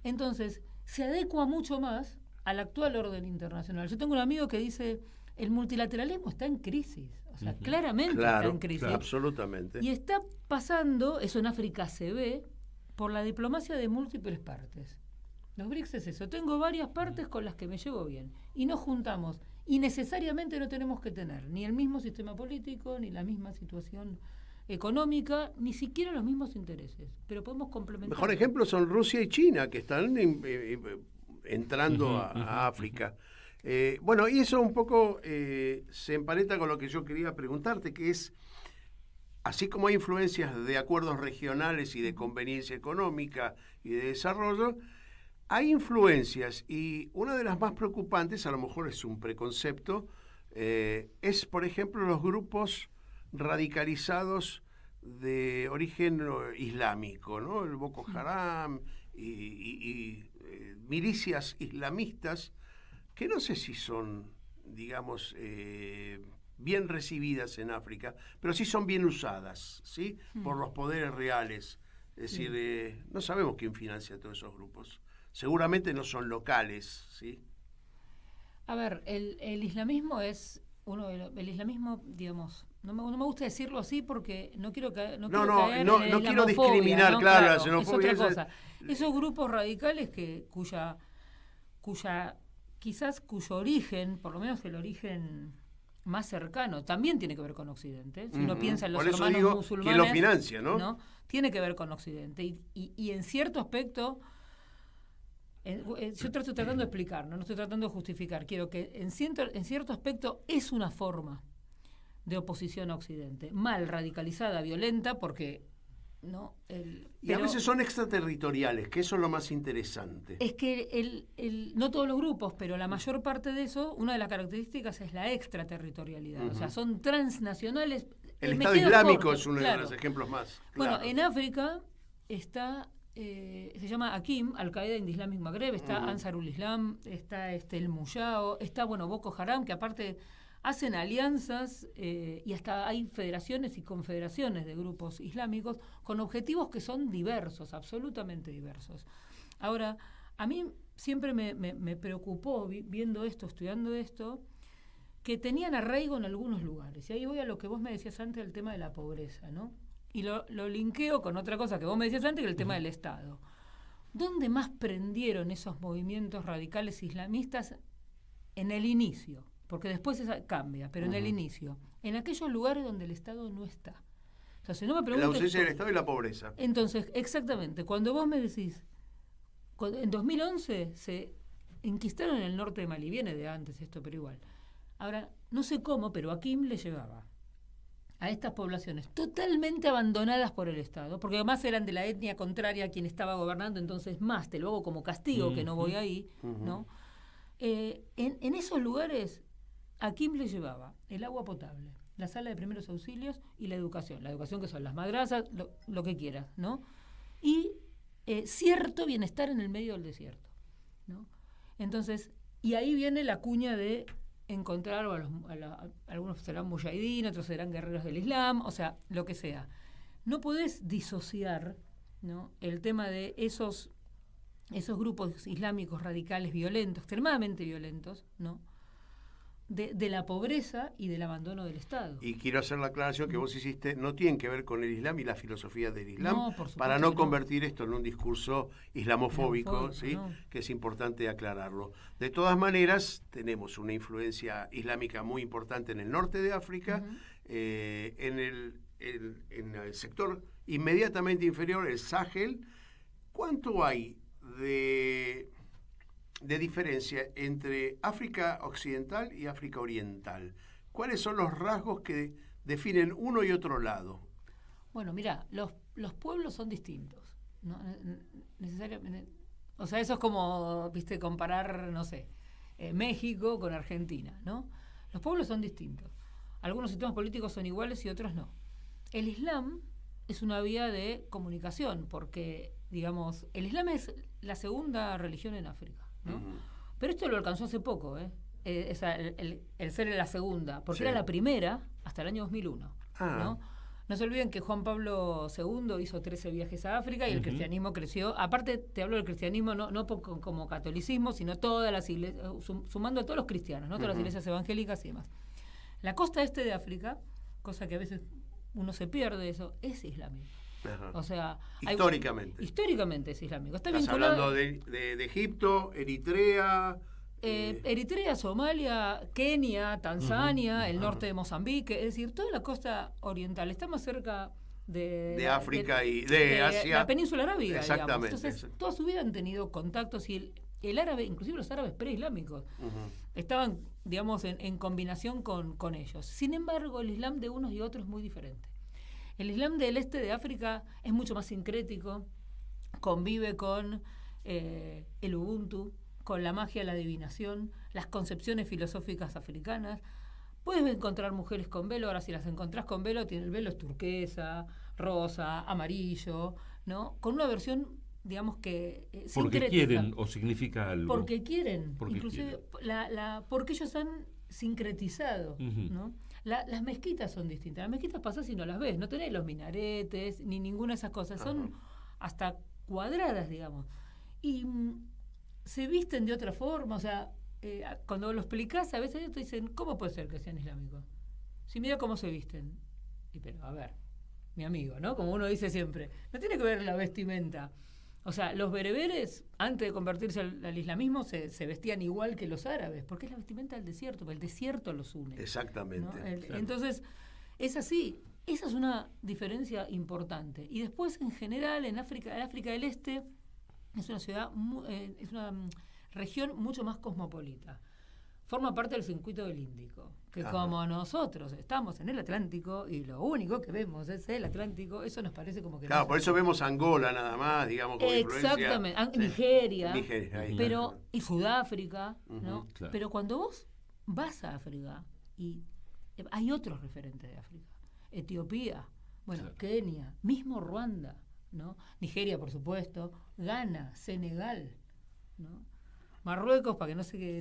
Entonces, se adecua mucho más al actual orden internacional. Yo tengo un amigo que dice, el multilateralismo está en crisis, o sea, claramente está en crisis. Absolutamente. Y está pasando, eso en África se ve, por la diplomacia de múltiples partes. Los BRICS es eso. Tengo varias partes con las que me llevo bien y nos juntamos. Y necesariamente no tenemos que tener ni el mismo sistema político, ni la misma situación económica, ni siquiera los mismos intereses. Pero podemos complementar. Mejor ejemplo son Rusia y China, que están entrando a África. Bueno, y eso un poco se emparenta con lo que yo quería preguntarte, que es, así como hay influencias de acuerdos regionales y de conveniencia económica y de desarrollo, hay influencias, y una de las más preocupantes, a lo mejor es un preconcepto, es, por ejemplo, los grupos radicalizados de origen islámico, ¿no? El Boko Haram y milicias islamistas, que no sé si son, digamos, bien recibidas en África, pero sí son bien usadas, ¿sí? Por los poderes reales. Es decir, no sabemos quién financia todos esos grupos. Seguramente no son locales, ¿sí? A ver, el islamismo es el islamismo, digamos, no me gusta decirlo así porque no quiero caer No en quiero discriminar, ¿no? claro, la xenofobia es otra cosa. Esos grupos radicales cuyo origen, por lo menos el origen más cercano, también tiene que ver con Occidente. Si uno piensa en los hermanos musulmanes, ¿quién lo financia, no? Tiene que ver con Occidente. Y en cierto aspecto, yo estoy tratando de explicar, no estoy tratando de justificar. Quiero que en cierto aspecto es una forma de oposición a Occidente, mal radicalizada, violenta, porque y a veces son extraterritoriales, que eso es lo más interesante. Es que no todos los grupos, pero la mayor parte de eso, una de las características es la extraterritorialidad. O sea, son transnacionales. El Estado Islámico es uno de los ejemplos más claros. Bueno, en África está... se llama AQIM, Al-Qaeda in the Islamic Maghreb, está Ansarul Islam, está el Muyao, está Boko Haram, que aparte hacen alianzas y hasta hay federaciones y confederaciones de grupos islámicos con objetivos que son diversos, absolutamente diversos. Ahora, a mí siempre me preocupó viendo esto, estudiando esto, que tenían arraigo en algunos lugares. Y ahí voy a lo que vos me decías antes del tema de la pobreza, ¿no? Y lo linkeo con otra cosa que vos me decías antes, que el tema del Estado. ¿Dónde más prendieron esos movimientos radicales islamistas? En el inicio, porque después cambia, pero en el inicio. En aquellos lugares donde el Estado no está. O sea, si no me preguntes, la ausencia del Estado y la pobreza. Entonces, exactamente, cuando vos me decís, en 2011 se inquistaron en el norte de Mali, viene de antes esto, pero igual. Ahora, no sé cómo, pero a Kim le llegaba a estas poblaciones totalmente abandonadas por el Estado, porque además eran de la etnia contraria a quien estaba gobernando, entonces más te lo hago como castigo que no voy ahí, ¿no? En esos lugares a Kim le llevaba el agua potable, la sala de primeros auxilios y la educación que son las madrazas, lo que quieras, ¿no? Y cierto bienestar en el medio del desierto, ¿no? Entonces, y ahí viene la cuña de encontrar algunos serán mujahidín, otros serán guerreros del Islam, o sea, lo que sea. No podés disociar, ¿no?, el tema de esos grupos islámicos radicales violentos, extremadamente violentos, ¿no?, de la pobreza y del abandono del Estado. Y quiero hacer la aclaración que vos hiciste, no tienen que ver con el Islam y la filosofía del Islam, para no convertir esto en un discurso islamofóbico, ¿sí? No. Que es importante aclararlo. De todas maneras, tenemos una influencia islámica muy importante en el norte de África, en el sector inmediatamente inferior, el Sahel. ¿Cuánto hay de diferencia entre África Occidental y África Oriental? ¿Cuáles son los rasgos que definen uno y otro lado? Bueno, mira, los pueblos son distintos, ¿no? Necesariamente. O sea, eso es como, viste, comparar, no sé, México con Argentina, ¿no? Los pueblos son distintos. Algunos sistemas políticos son iguales y otros no. El Islam es una vía de comunicación, porque, digamos, el Islam es la segunda religión en África, ¿no? Pero esto lo alcanzó hace poco, el ser la segunda, porque era la primera hasta el año 2001, ¿no? No se olviden que Juan Pablo II hizo 13 viajes a África y el cristianismo creció. Aparte, te hablo del cristianismo no como catolicismo, sino todas las iglesias, sumando a todos los cristianos, ¿no? Todas las iglesias evangélicas y demás. La costa este de África, cosa que a veces uno se pierde eso, es islámico. Ajá. O sea, históricamente es islámico. Está Estás vinculado hablando de Egipto, Eritrea. Eritrea, Somalia, Kenia, Tanzania, el norte de Mozambique, es decir, toda la costa oriental. Está más cerca de África y de Asia. La península arábiga, Exactamente. digamos. Entonces, toda su vida han tenido contactos y el árabe, inclusive los árabes preislámicos, estaban, digamos, en combinación con ellos. Sin embargo, el Islam de unos y otros es muy diferente. El Islam del este de África es mucho más sincrético, convive con el Ubuntu, con la magia de la adivinación, las concepciones filosóficas africanas. Puedes encontrar mujeres con velo, ahora si las encontrás con velo, el velo es turquesa, rosa, amarillo, ¿no? Con una versión, digamos que porque quieren o significa algo. Porque quieren, inclusive porque ellos han sincretizado, ¿no? Las mezquitas son distintas. Las mezquitas pasás y no las ves, no tenés los minaretes ni ninguna de esas cosas, son hasta cuadradas, digamos. Y se visten de otra forma, o sea, cuando lo explicás, a veces ellos te dicen, ¿cómo puede ser que sean islámicos? Si mira cómo se visten. Y pero, a ver, mi amigo, ¿no? Como uno dice siempre, no tiene que ver la vestimenta. O sea, los bereberes, antes de convertirse al islamismo, se vestían igual que los árabes, porque es la vestimenta del desierto, porque el desierto los une. Exactamente. ¿No? Entonces, es así. Esa es una diferencia importante. Y después, en general, en África del Este, es una ciudad, es una región mucho más cosmopolita. Forma parte del circuito del Índico, que como nosotros estamos en el Atlántico y lo único que vemos es el Atlántico, eso nos parece como que... Claro, por eso vemos Angola nada más, digamos, como exactamente, influencia. Nigeria, pero y Sudáfrica, ¿no? Claro. Pero cuando vos vas a África, y hay otros referentes de África, Etiopía, Kenia, mismo Ruanda, ¿no? Nigeria, por supuesto, Ghana, Senegal, ¿no? Marruecos, para que no quede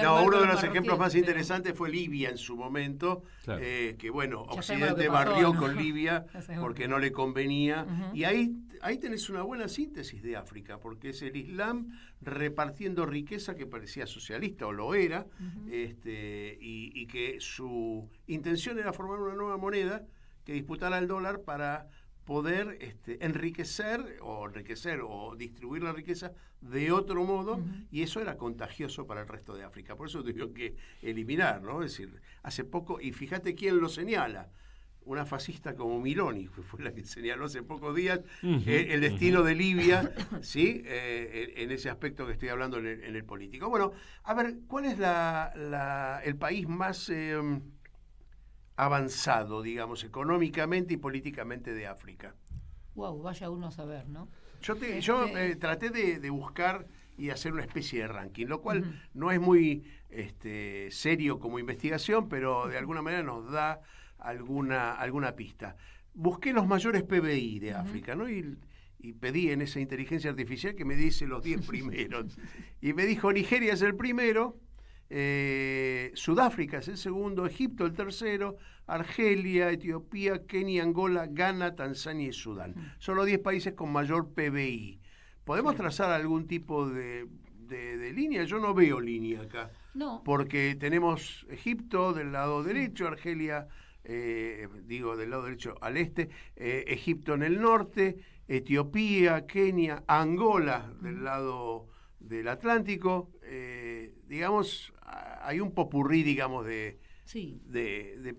mal. Uno de los ejemplos más interesantes fue Libia en su momento, claro. Que bueno, Ya Occidente pasó, barrió ¿no? con Libia porque no le convenía. Y ahí tenés una buena síntesis de África, porque es el Islam repartiendo riqueza que parecía socialista, o lo era, y que su intención era formar una nueva moneda que disputara el dólar para poder enriquecer o distribuir la riqueza de otro modo, y eso era contagioso para el resto de África. Por eso tuvieron que eliminar, ¿no? Es decir, hace poco, y fíjate quién lo señala, una fascista como Miloni, que fue la que señaló hace pocos días el destino de Libia, ¿sí? En ese aspecto que estoy hablando en el político. Bueno, a ver, ¿cuál es el país más avanzado, digamos, económicamente y políticamente de África? Wow, vaya uno a saber, ¿no? Yo traté de buscar y hacer una especie de ranking, lo cual no es muy serio como investigación, pero de alguna manera nos da alguna pista. Busqué los mayores PBI de África, ¿no? Y pedí en esa inteligencia artificial que me dice los 10 primeros. Y me dijo, Nigeria es el primero, Sudáfrica es el segundo, Egipto el tercero, Argelia, Etiopía, Kenia, Angola, Ghana, Tanzania y Sudán. Son los 10 países con mayor PBI. ¿Podemos trazar algún tipo de línea? Yo no veo línea acá. No. Porque tenemos Egipto del lado derecho, Argelia, del lado derecho al este, Egipto en el norte, Etiopía, Kenia, Angola del lado del Atlántico. Digamos, hay un popurrí, digamos, de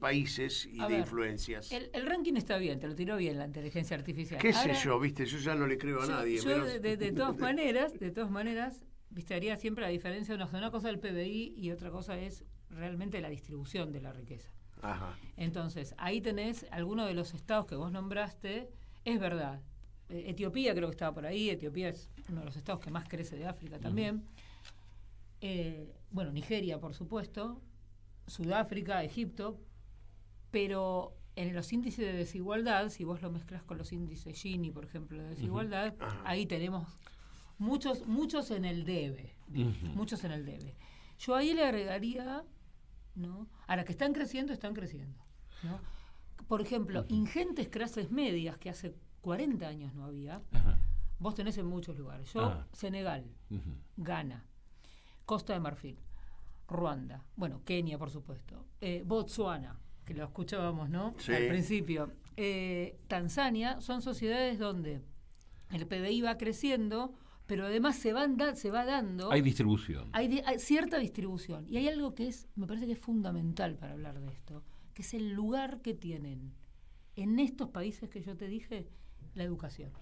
países y de influencias. El ranking está bien, te lo tiró bien la inteligencia artificial. ¿Qué sé yo? ¿Viste? Yo ya no le creo a nadie. Yo de todas maneras, viste, haría siempre la diferencia de una cosa del PBI y otra cosa es realmente la distribución de la riqueza. Ajá. Entonces, ahí tenés algunos de los estados que vos nombraste, es verdad. Etiopía creo que estaba por ahí, Etiopía es uno de los estados que más crece de África también. Nigeria, por supuesto, Sudáfrica, Egipto, pero en los índices de desigualdad, si vos lo mezclas con los índices Gini, por ejemplo, de desigualdad, ahí tenemos muchos en el debe, muchos en el debe. Yo ahí le agregaría, ¿no? Ahora que están creciendo, ¿no? Por ejemplo, ingentes clases medias que hace 40 años no había, vos tenés en muchos lugares. Senegal, Ghana, Costa de Marfil, Ruanda, Kenia, por supuesto, Botsuana, que lo escuchábamos, ¿no? Sí. Al principio, Tanzania, son sociedades donde el PBI va creciendo, pero además se va dando... Hay distribución. Hay cierta distribución. Y hay algo que me parece que es fundamental para hablar de esto, que es el lugar que tienen en estos países que yo te dije, la educación.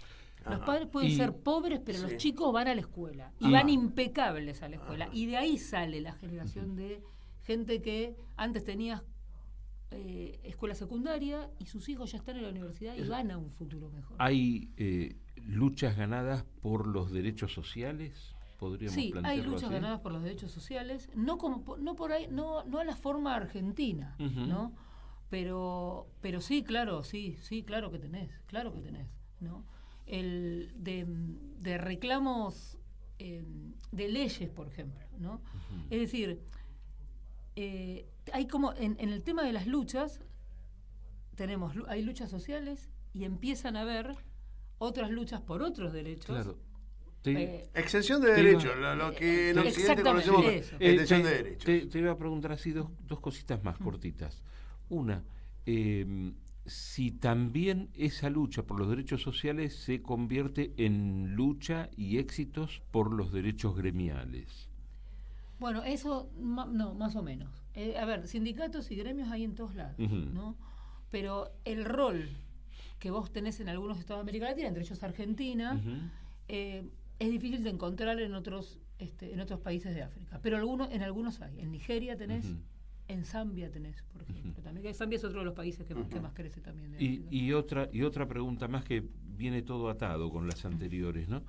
Los padres pueden ser pobres, pero los chicos van a la escuela y van impecables a la escuela. Y de ahí sale la generación de gente que antes tenía escuela secundaria y sus hijos ya están en la universidad y van a un futuro mejor. ¿Hay luchas ganadas por los derechos sociales? ¿Podríamos plantearlo hay luchas así? ganadas por los derechos sociales, no a la forma argentina, ¿no? Pero sí, claro que tenés, ¿no? El de reclamos de leyes, por ejemplo, ¿no? Es decir, hay como en el tema de las luchas hay luchas sociales y empiezan a haber otras luchas por otros derechos. Claro. Exención de derechos, lo que en Occidente conocemos exención de derechos. Te iba a preguntar así dos cositas más cortitas. Una, si también esa lucha por los derechos sociales se convierte en lucha y éxitos por los derechos gremiales. Bueno, eso no, más o menos. A ver, sindicatos y gremios hay en todos lados, ¿no? Pero el rol que vos tenés en algunos estados de América Latina, entre ellos Argentina, es difícil de encontrar en otros países de África. Pero en algunos hay. En Nigeria tenés, en Zambia tenés, por ejemplo. También Zambia es otro de los países que más crece también de África. Y otra pregunta más que viene todo atado con las anteriores, ¿no?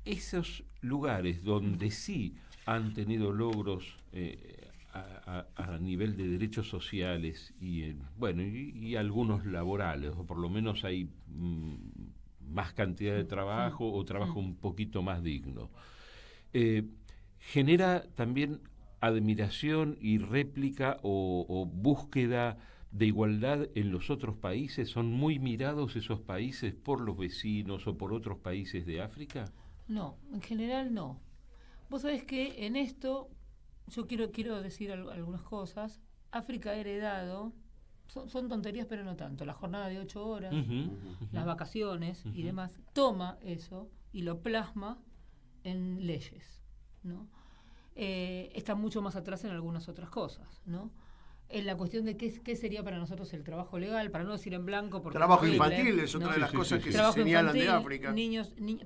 Esos lugares donde sí han tenido logros a nivel de derechos sociales y algunos laborales, o por lo menos hay más cantidad de trabajo o trabajo un poquito más digno, genera también admiración y réplica o búsqueda de igualdad en los otros países. ¿Son muy mirados esos países por los vecinos o por otros países de África? No, en general no. Vos sabés que en esto yo quiero decir algunas cosas. África ha heredado, son tonterías pero no tanto, la jornada de 8 horas, las vacaciones y demás, toma eso y lo plasma en leyes, ¿no? Está mucho más atrás en algunas otras cosas, ¿no? En la cuestión de qué sería para nosotros el trabajo legal, para no decir en blanco. Porque trabajo infantil es otra de las cosas que se señalan de África.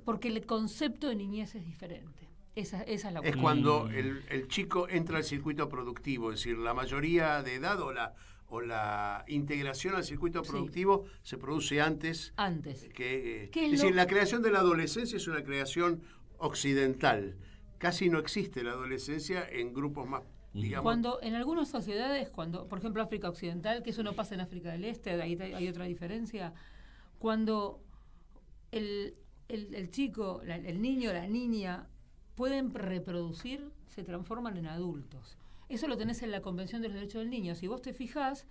Porque el concepto de niñez es diferente. Esa es la cuestión. Es cuando el chico entra al circuito productivo, es decir, la mayoría de edad o la integración al circuito productivo se produce antes. Es decir, la creación de la adolescencia es una creación occidental. Casi no existe la adolescencia en grupos más, digamos. Cuando en algunas sociedades, por ejemplo África Occidental, que eso no pasa en África del Este, ahí hay otra diferencia, cuando el chico, el niño, la niña pueden reproducir, se transforman en adultos. Eso lo tenés en la Convención de los Derechos del Niño. Si vos te fijás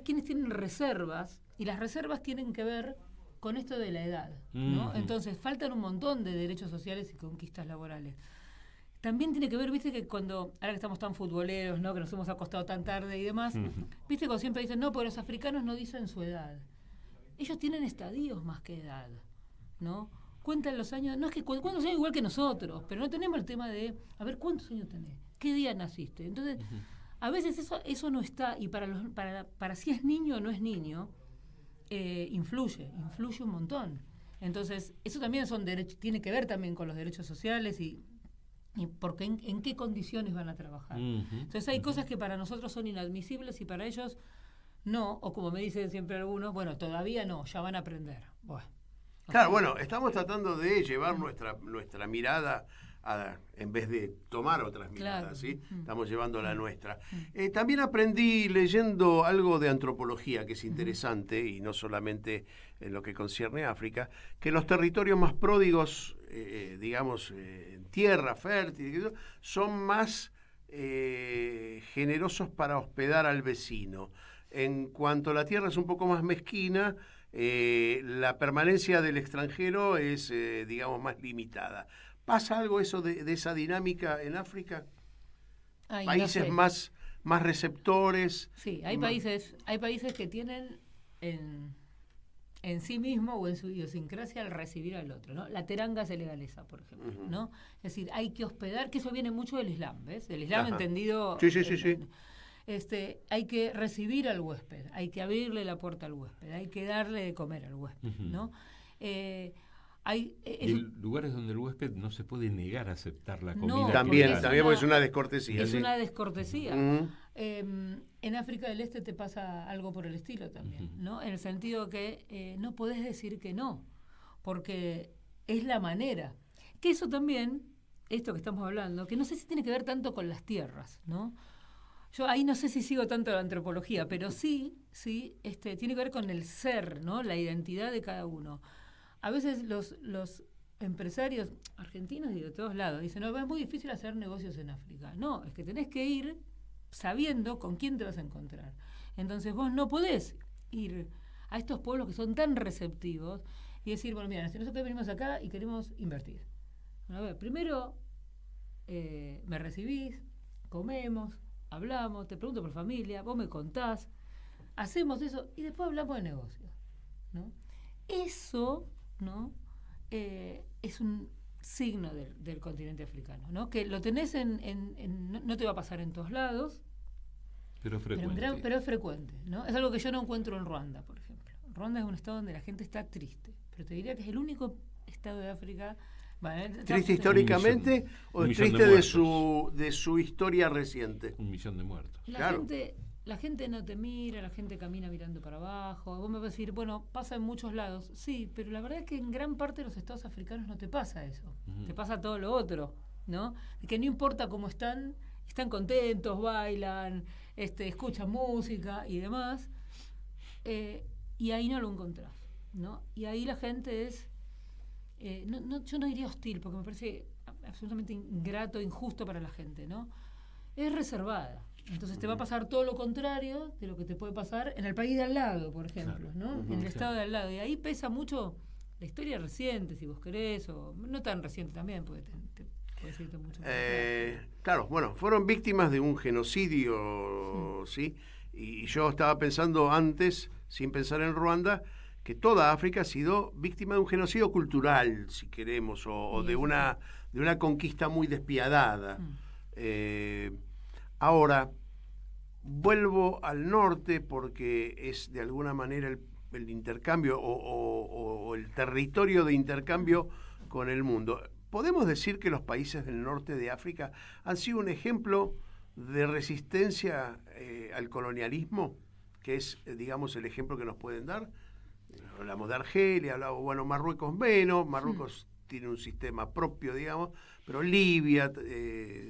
quiénes tienen reservas, y las reservas tienen que ver con esto de la edad, ¿no? Entonces faltan un montón de derechos sociales y conquistas laborales. También tiene que ver, viste, que ahora que estamos tan futboleros, ¿no? Que nos hemos acostado tan tarde y demás, viste, como siempre dicen, no, porque los africanos no dicen su edad. Ellos tienen estadios más que edad, ¿no? Cuentan los años, no es que cuántos años igual que nosotros, pero no tenemos el tema de, a ver, ¿cuántos años tenés? ¿Qué día naciste? Entonces, a veces eso no está, y para si es niño o no es niño, influye un montón. Entonces, eso también son derechos, tiene que ver también con los derechos sociales y porque en qué condiciones van a trabajar. Entonces hay cosas que para nosotros son inadmisibles y para ellos no, o como me dicen siempre algunos, bueno, todavía no, ya van a aprender. Bueno. Claro, bueno, estamos tratando de llevar nuestra mirada en vez de tomar otras miradas, ¿sí? Estamos llevando la nuestra. También aprendí leyendo algo de antropología que es interesante, y no solamente en lo que concierne a África, que los territorios más pródigos, digamos, en tierra fértil, son más generosos para hospedar al vecino. En cuanto la tierra es un poco más mezquina, la permanencia del extranjero es, digamos, más limitada. ¿Pasa algo eso de esa dinámica en África? Ay, países no sé. más receptores. Sí, hay países que tienen en sí mismo o en su idiosincrasia al recibir al otro, ¿no? La teranga se legaliza, por ejemplo, ¿no? Es decir, hay que hospedar, que eso viene mucho del Islam, ¿ves? El Islam entendido... Sí. Hay que recibir al huésped, hay que abrirle la puerta al huésped, hay que darle de comer al huésped, ¿no? Y lugares donde el huésped no se puede negar a aceptar la comida. No, también porque es una descortesía. Es una descortesía. En África del Este te pasa algo por el estilo también, ¿no? En el sentido que no podés decir que no, porque es la manera. Que eso también, esto que estamos hablando, que no sé si tiene que ver tanto con las tierras, ¿no? Yo ahí no sé si sigo tanto la antropología, pero sí, tiene que ver con el ser, ¿no? La identidad de cada uno. A veces los empresarios argentinos y de todos lados dicen, no, es muy difícil hacer negocios en África. No, es que tenés que ir sabiendo con quién te vas a encontrar. Entonces vos no podés ir a estos pueblos que son tan receptivos y decir, bueno, mira, nosotros venimos acá y queremos invertir. Bueno, a ver, primero me recibís, comemos, hablamos, te pregunto por familia, vos me contás, hacemos eso y después hablamos de negocios, ¿no? Eso, ¿no? Es un signo del continente africano, ¿no? Que lo tenés no te va a pasar en todos lados, pero frecuente. Pero es frecuente, ¿no? Es algo que yo no encuentro en Ruanda, por ejemplo. Ruanda es un estado donde la gente está triste, pero te diría que es el único estado de África. ¿Triste históricamente o es triste de su historia reciente? 1.000.000 de muertos. La gente no te mira, la gente camina mirando para abajo. Vos me vas a decir, bueno, pasa en muchos lados. Sí, pero la verdad es que en gran parte de los estados africanos no te pasa eso. Te pasa todo lo otro, ¿no? Que no importa cómo están contentos, bailan, escuchan música y demás. Y ahí no lo encontrás, ¿no? Y ahí la gente es... yo no diría hostil, porque me parece absolutamente ingrato, injusto para la gente, ¿no? Es reservada. Entonces te va a pasar todo lo contrario de lo que te puede pasar en el país de al lado, por ejemplo, ¿no? En el estado de al lado. Y ahí pesa mucho la historia reciente, si vos querés, o no tan reciente también, porque te puede decirte mucho. Claro, bueno, fueron víctimas de un genocidio, ¿sí? Y yo estaba pensando antes, sin pensar en Ruanda, que toda África ha sido víctima de un genocidio cultural, si queremos, o de una conquista muy despiadada. Ahora, vuelvo al norte porque es de alguna manera el intercambio o el territorio de intercambio con el mundo. ¿Podemos decir que los países del norte de África han sido un ejemplo de resistencia al colonialismo? Que es, digamos, el ejemplo que nos pueden dar. Hablamos de Argelia, hablamos, Marruecos menos, Marruecos tiene un sistema propio, digamos, pero Libia,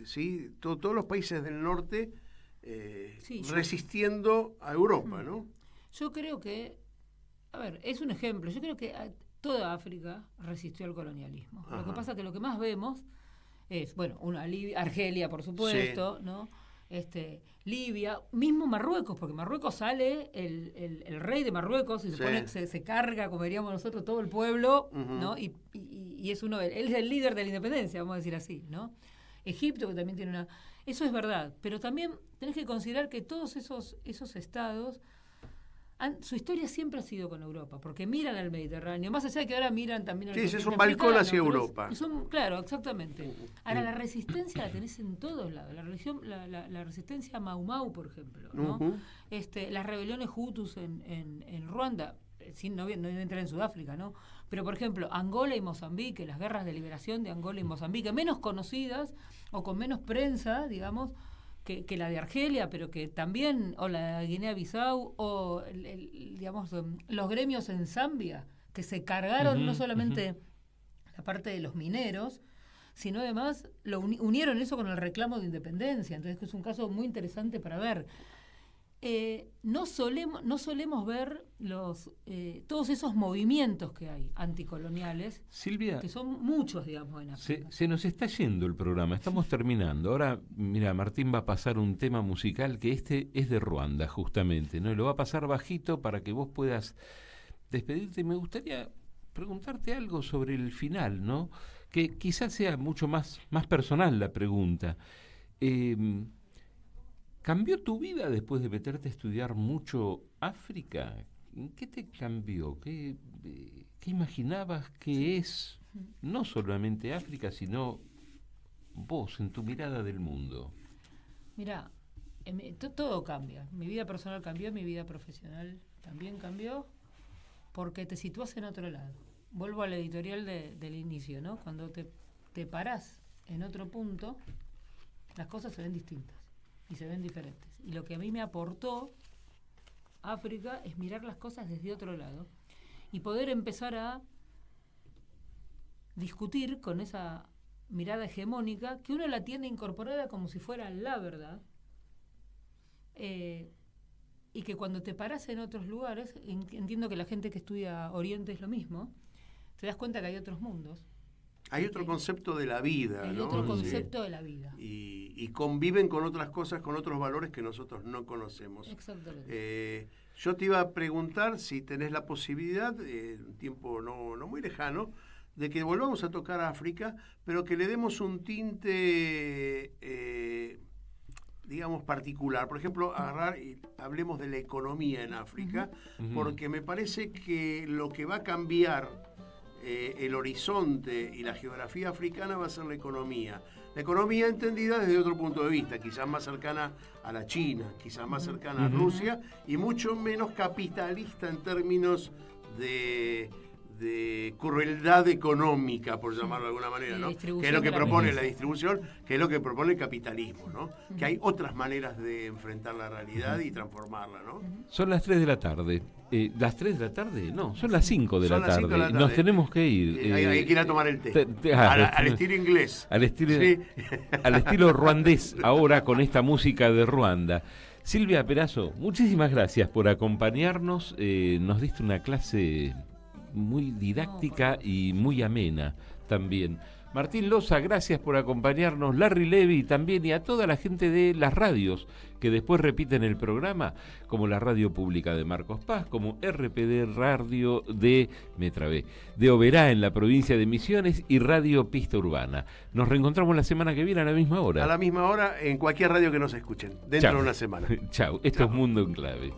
¿sí? Todos los países del norte resistiendo a Europa, ¿no? Yo creo que, a ver, es un ejemplo, yo creo que toda África resistió al colonialismo. Lo que pasa es que lo que más vemos es, bueno, Argelia, por supuesto, sí, ¿no? Libia, mismo Marruecos, porque Marruecos sale el rey de Marruecos y se carga, como diríamos nosotros, todo el pueblo, ¿no? Y es él es el líder de la independencia, vamos a decir así, ¿no? Egipto, que también tiene eso es verdad, pero también tenés que considerar que todos esos estados su historia siempre ha sido con Europa, porque miran al Mediterráneo, más allá de que ahora miran también al continente es un balcón hacia Europa. Claro, exactamente. Ahora, la resistencia la tenés en todos lados. La resistencia a Mau Mau, por ejemplo, ¿no? Las rebeliones Hutus en Ruanda, no entrar en Sudáfrica, ¿no? Pero, por ejemplo, Angola y Mozambique, las guerras de liberación de Angola y Mozambique, menos conocidas o con menos prensa, digamos, que la de Argelia, pero que también, o la de Guinea-Bissau, o digamos, los gremios en Zambia, que se cargaron no solamente la parte de los mineros, sino además unieron eso con el reclamo de independencia. Entonces es un caso muy interesante para ver. No solemos ver todos esos movimientos que hay anticoloniales, Silvia, que son muchos, digamos, en África. Se nos está yendo el programa, estamos terminando. Ahora, mira, Martín va a pasar un tema musical que es de Ruanda, justamente, ¿no? Y lo va a pasar bajito para que vos puedas despedirte. Me gustaría preguntarte algo sobre el final, ¿no? Que quizás sea mucho más personal la pregunta. ¿Cambió tu vida después de meterte a estudiar mucho África? ¿qué te cambió? ¿Qué imaginabas que es no solamente África, sino vos en tu mirada del mundo? Mira, todo cambia. Mi vida personal cambió, mi vida profesional también cambió, porque te sitúas en otro lado. Vuelvo al editorial del inicio, ¿no? Cuando te parás en otro punto, las cosas se ven distintas y se ven diferentes. Y lo que a mí me aportó África es mirar las cosas desde otro lado y poder empezar a discutir con esa mirada hegemónica que uno la tiene incorporada como si fuera la verdad, y que cuando te parás en otros lugares, entiendo que la gente que estudia Oriente es lo mismo, te das cuenta que hay otros mundos. Hay otro concepto de la vida, hay ¿no? otro concepto de la vida. Y conviven con otras cosas, con otros valores que nosotros no conocemos. Exactamente. Yo te iba a preguntar si tenés la posibilidad, un tiempo no muy lejano, de que volvamos a tocar a África, pero que le demos un tinte, digamos, particular. Por ejemplo, agarrar y hablemos de la economía en África, porque me parece que lo que va a cambiar el horizonte y la geografía africana va a ser la economía. La economía entendida desde otro punto de vista, quizás más cercana a la China, quizás más cercana a Rusia, y mucho menos capitalista en términos de crueldad económica, por llamarlo de alguna manera, ¿no? Que es lo que propone la distribución, que es lo que propone el capitalismo, ¿no? Que hay otras maneras de enfrentar la realidad y transformarla, ¿no? Son las 3 de la tarde. ¿Las 3 de la tarde? No, son las 5 de la tarde. Nos tenemos que ir. Hay que ir a tomar el té. Al estilo inglés. Al estilo ruandés, ahora con esta música de Ruanda. Silvia Perazo, muchísimas gracias por acompañarnos. Nos diste una clase muy didáctica y muy amena también. Martín Loza, gracias por acompañarnos. Larry Levy también, y a toda la gente de las radios que después repiten el programa, como la Radio Pública de Marcos Paz, como RPD Radio de Oberá en la provincia de Misiones y Radio Pista Urbana. Nos reencontramos la semana que viene a la misma hora. A la misma hora en cualquier radio que nos escuchen, dentro de una semana. Chau, esto es Mundo en Clave.